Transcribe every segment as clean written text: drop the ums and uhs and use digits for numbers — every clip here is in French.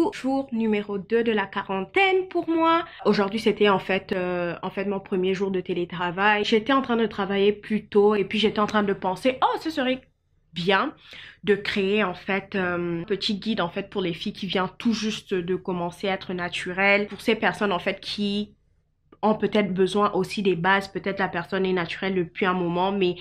coucou! Jour numéro 2 de la quarantaine pour moi. Aujourd'hui c'était en fait mon premier jour de télétravail. J'étais en train de travailler plus tôt et puis j'étais en train de penser, oh ce serait bien de créer en fait un petit guide en fait pour les filles qui viennent tout juste de commencer à être naturelles. Pour ces personnes en fait qui ont peut-être besoin aussi des bases, peut-être la personne est naturelle depuis un moment mais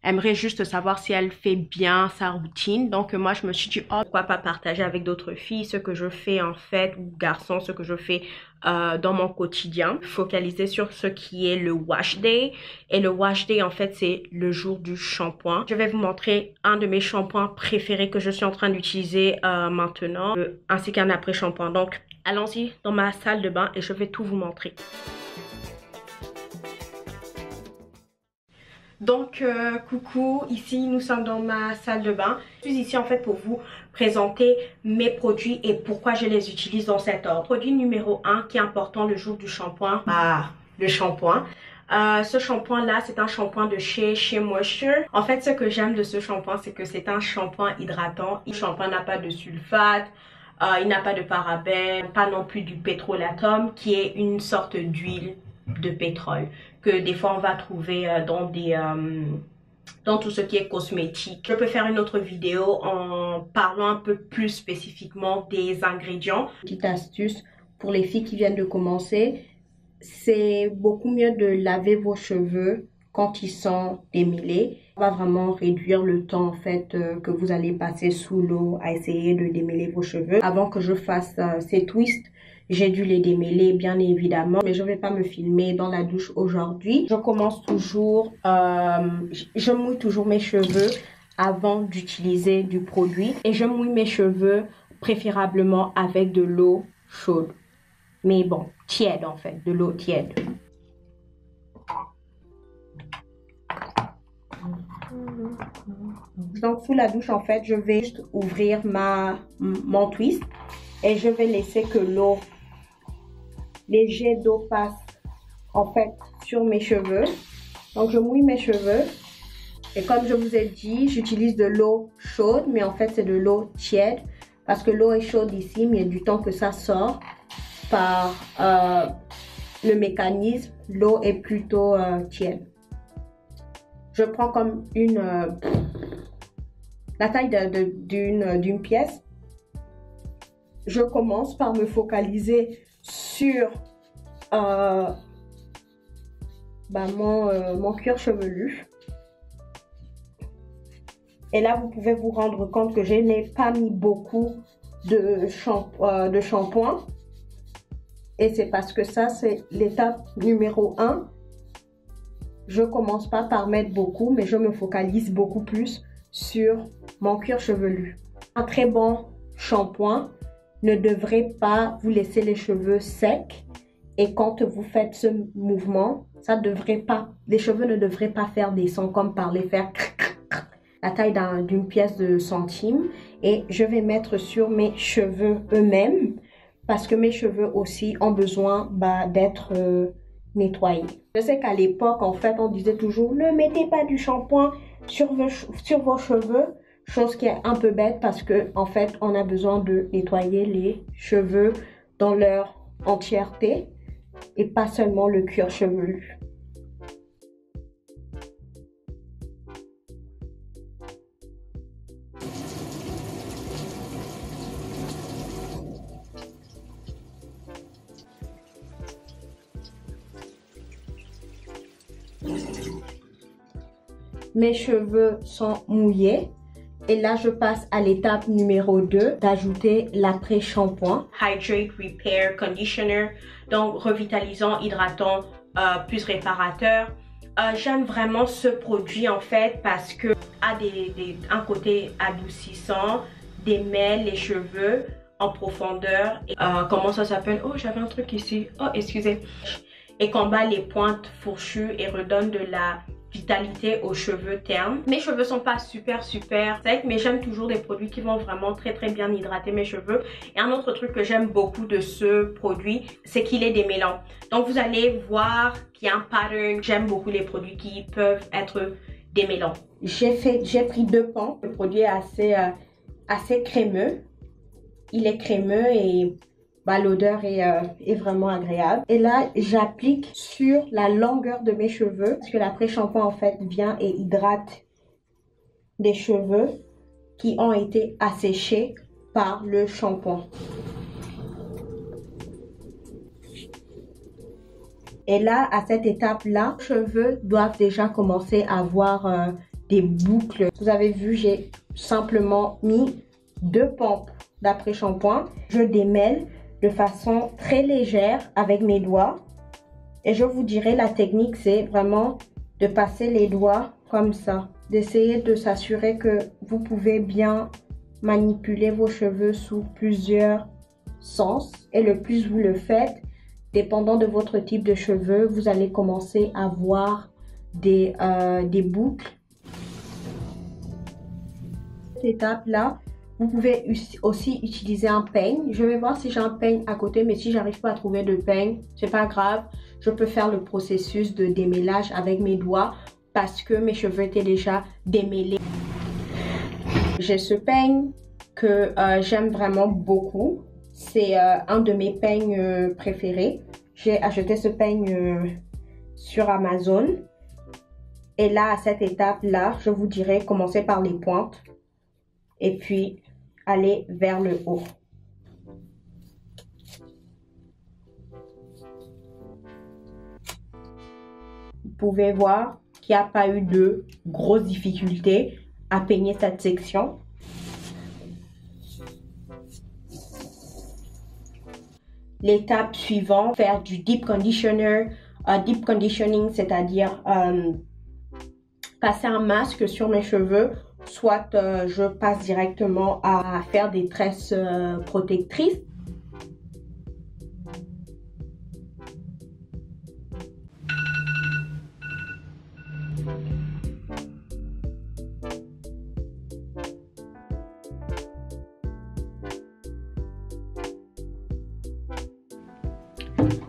aimerait juste savoir si elle fait bien sa routine. Donc moi je me suis dit, oh pourquoi pas partager avec d'autres filles ce que je fais en fait, ou garçons, ce que je fais dans mon quotidien. Focaliser sur ce qui est le wash day. Et le wash day en fait c'est le jour du shampoing. Je vais vous montrer un de mes shampoings préférés que je suis en train d'utiliser maintenant, ainsi qu'un après shampoing. Donc allons-y dans ma salle de bain et je vais tout vous montrer. Donc coucou, ici nous sommes dans ma salle de bain. Je suis ici en fait pour vous présenter mes produits et pourquoi je les utilise dans cet ordre. Produit numéro 1 qui est important le jour du shampoing, le shampoing. Ce shampoing là c'est un shampoing de chez Moisture. En fait ce que j'aime de ce shampoing c'est que c'est un shampoing hydratant. Le shampoing n'a pas de sulfate, il n'a pas de parabènes, pas non plus du pétrolatum qui est une sorte d'huile de pétrole que des fois on va trouver dans tout ce qui est cosmétique. Je peux faire une autre vidéo en parlant un peu plus spécifiquement des ingrédients. Petite astuce pour les filles qui viennent de commencer, c'est beaucoup mieux de laver vos cheveux quand ils sont démêlés. On va vraiment réduire le temps en fait que vous allez passer sous l'eau à essayer de démêler vos cheveux. Avant que je fasse ces twists, j'ai dû les démêler bien évidemment, mais je ne vais pas me filmer dans la douche aujourd'hui. Je commence toujours, je mouille toujours mes cheveux avant d'utiliser du produit. Et je mouille mes cheveux préférablement avec de l'eau chaude. Mais bon, tiède en fait, de l'eau tiède. Donc sous la douche en fait, je vais juste ouvrir mon twist et je vais laisser que l'eau, les jets d'eau passent en fait sur mes cheveux. Donc je mouille mes cheveux et comme je vous ai dit, j'utilise de l'eau chaude, mais en fait c'est de l'eau tiède parce que l'eau est chaude ici, mais il y a du temps que ça sort par le mécanisme. L'eau est plutôt tiède. Je prends comme la taille d'une pièce. Je commence par me focaliser sur mon cuir chevelu. Et là, vous pouvez vous rendre compte que je n'ai pas mis beaucoup de shampoing. Et c'est parce que ça, c'est l'étape numéro 1. Je commence pas par mettre beaucoup, mais je me focalise beaucoup plus sur mon cuir chevelu. Un très bon shampoing ne devrait pas vous laisser les cheveux secs. Et quand vous faites ce mouvement, les cheveux ne devraient pas faire des sons comme par les faire la taille d'une pièce de centime. Et je vais mettre sur mes cheveux eux-mêmes parce que mes cheveux aussi ont besoin d'être nettoyés. Je sais qu'à l'époque, en fait, on disait toujours ne mettez pas du shampoing sur vos cheveux, chose qui est un peu bête parce que en fait, on a besoin de nettoyer les cheveux dans leur entièreté et pas seulement le cuir chevelu. Mes cheveux sont mouillés et là je passe à l'étape numéro 2 d'ajouter l'après-shampoing. Hydrate, Repair, Conditioner, donc revitalisant, hydratant, plus réparateur. J'aime vraiment ce produit en fait parce que a un côté adoucissant, démêle les cheveux en profondeur. Et, comment ça s'appelle? Oh, j'avais un truc ici. Oh, excusez. Et combat les pointes fourchues et redonne de la vitalité aux cheveux ternes. Mes cheveux sont pas super secs, mais j'aime toujours des produits qui vont vraiment très bien hydrater mes cheveux. Et un autre truc que j'aime beaucoup de ce produit, c'est qu'il est démêlant. Donc vous allez voir qu'il y a un pattern. J'aime beaucoup les produits qui peuvent être démêlants. J'ai pris 2 pans. Le produit est assez crémeux. Il est crémeux et bah, l'odeur est vraiment agréable. Et là, j'applique sur la longueur de mes cheveux parce que l'après-shampoing en fait vient et hydrate des cheveux qui ont été asséchés par le shampoing. Et là, à cette étape-là, les cheveux doivent déjà commencer à avoir des boucles. Vous avez vu, j'ai simplement mis 2 pompes d'après-shampoing. Je démêle de façon très légère avec mes doigts. Et je vous dirais, la technique, c'est vraiment de passer les doigts comme ça. D'essayer de s'assurer que vous pouvez bien manipuler vos cheveux sous plusieurs sens. Et le plus vous le faites, dépendant de votre type de cheveux, vous allez commencer à voir des boucles. Cette étape-là, vous pouvez aussi utiliser un peigne. Je vais voir si j'ai un peigne à côté, mais si j'arrive pas à trouver de peigne, c'est pas grave. Je peux faire le processus de démêlage avec mes doigts parce que mes cheveux étaient déjà démêlés. J'ai ce peigne que j'aime vraiment beaucoup. C'est un de mes peignes préférés. J'ai acheté ce peigne sur Amazon. Et là, à cette étape-là, je vous dirais commencer par les pointes. Et puis, aller vers le haut. Vous pouvez voir qu'il n'y a pas eu de grosses difficultés à peigner cette section. L'étape suivante, faire du deep conditioner. Deep conditioning, c'est-à-dire passer un masque sur mes cheveux. Soit je passe directement à faire des tresses protectrices.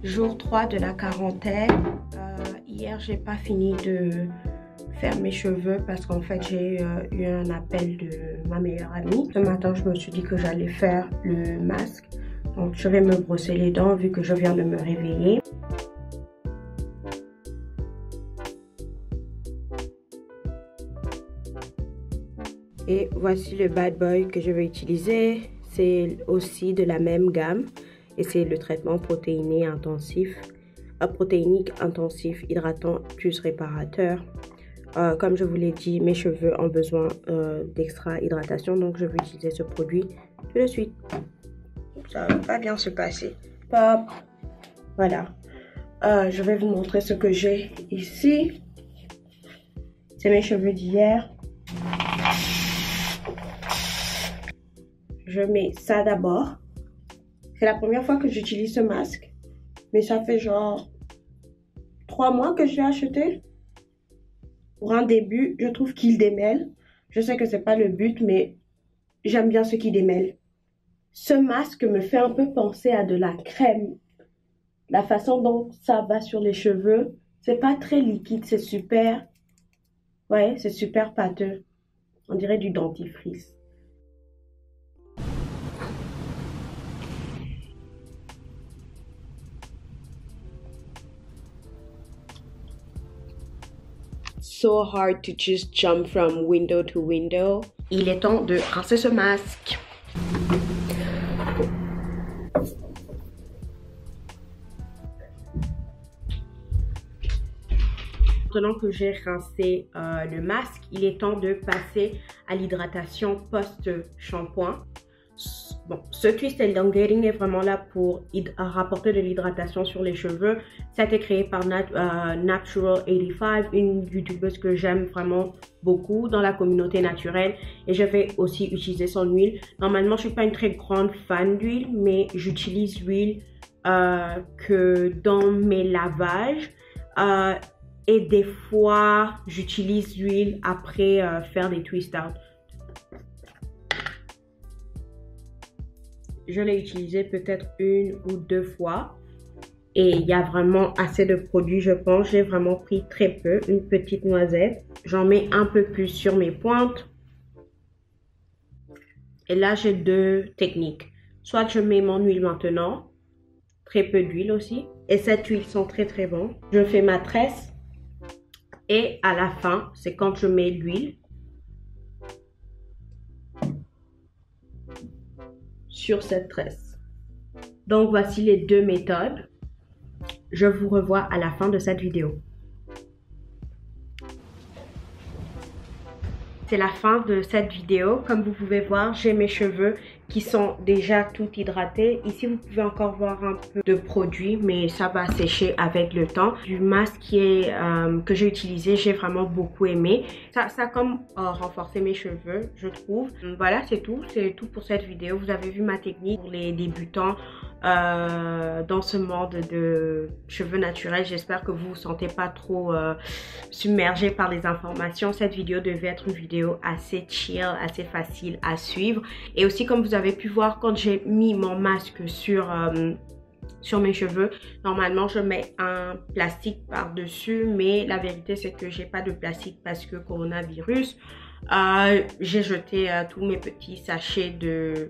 Jour 3 de la quarantaine. Hier, j'ai pas fini de faire mes cheveux parce qu'en fait, j'ai eu un appel de ma meilleure amie. Ce matin, je me suis dit que j'allais faire le masque. Donc, je vais me brosser les dents vu que je viens de me réveiller. Et voici le Bad Boy que je vais utiliser. C'est aussi de la même gamme. Et c'est le traitement protéiné intensif, protéinique intensif, hydratant plus réparateur. Comme je vous l'ai dit, mes cheveux ont besoin d'extra hydratation, donc je vais utiliser ce produit tout de suite. Ça va bien se passer. Hop. Voilà. Je vais vous montrer ce que j'ai ici. C'est mes cheveux d'hier. Je mets ça d'abord. C'est la première fois que j'utilise ce masque. Mais ça fait genre 3 mois que je l'ai acheté. Pour un début, je trouve qu'il démêle. Je sais que c'est pas le but, mais j'aime bien ce qui démêle. Ce masque me fait un peu penser à de la crème. La façon dont ça va sur les cheveux, c'est pas très liquide, c'est super. Ouais, c'est super pâteux. On dirait du dentifrice. So hard to just jump from window to window. Il est temps de rincer ce masque. Maintenant que j'ai rincé le masque, il est temps de passer à l'hydratation post-shampoing. Bon, ce Twist & Elongating est vraiment là pour rapporter de l'hydratation sur les cheveux. Ça a été créé par Natural85, une youtubeuse que j'aime vraiment beaucoup dans la communauté naturelle. Et je vais aussi utiliser son huile. Normalement, je ne suis pas une très grande fan d'huile, mais j'utilise l'huile que dans mes lavages. Et des fois, j'utilise l'huile après faire des twist out. Je l'ai utilisé peut-être 1 ou 2 fois. Et il y a vraiment assez de produits, je pense. J'ai vraiment pris très peu, une petite noisette. J'en mets un peu plus sur mes pointes. Et là, j'ai 2 techniques. soit je mets mon huile maintenant, très peu d'huile aussi. Et cette huile sent très très bon. Je fais ma tresse et à la fin, c'est quand je mets l'huile sur cette tresse. Donc voici les deux méthodes. Je vous revois à la fin de cette vidéo. C'est la fin de cette vidéo. Comme vous pouvez voir, j'ai mes cheveux qui sont déjà tout hydratés. Ici, vous pouvez encore voir un peu de produit, mais ça va sécher avec le temps. Du masque que j'ai utilisé, j'ai vraiment beaucoup aimé. Ça a comme renforcé mes cheveux, je trouve. Voilà, c'est tout. C'est tout pour cette vidéo. Vous avez vu ma technique pour les débutants dans ce monde de cheveux naturels. J'espère que vous vous sentez pas trop submergé par les informations. Cette vidéo devait être une vidéo assez chill, assez facile à suivre. Et aussi, comme vous avez pu voir, quand j'ai mis mon masque sur mes cheveux, normalement je mets un plastique par dessus, mais la vérité c'est que j'ai pas de plastique parce que coronavirus. J'ai jeté tous mes petits sachets de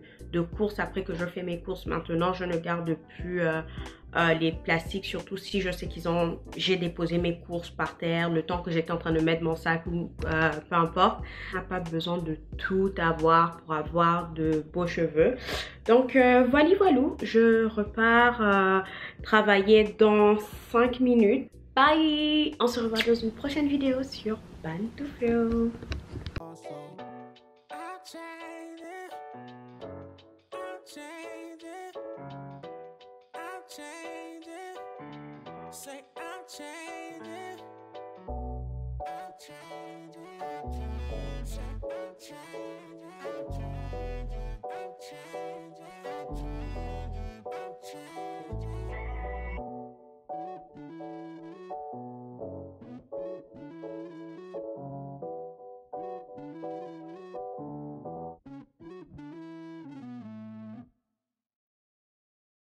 courses après que je fais mes courses. Maintenant je ne garde plus les plastiques, surtout si je sais j'ai déposé mes courses par terre le temps que j'étais en train de mettre mon sac ou peu importe. On n'a pas besoin de tout avoir pour avoir de beaux cheveux. Donc voilà, je repars travailler dans 5 minutes. Bye! On se revoit dans une prochaine vidéo sur Bantu Flow.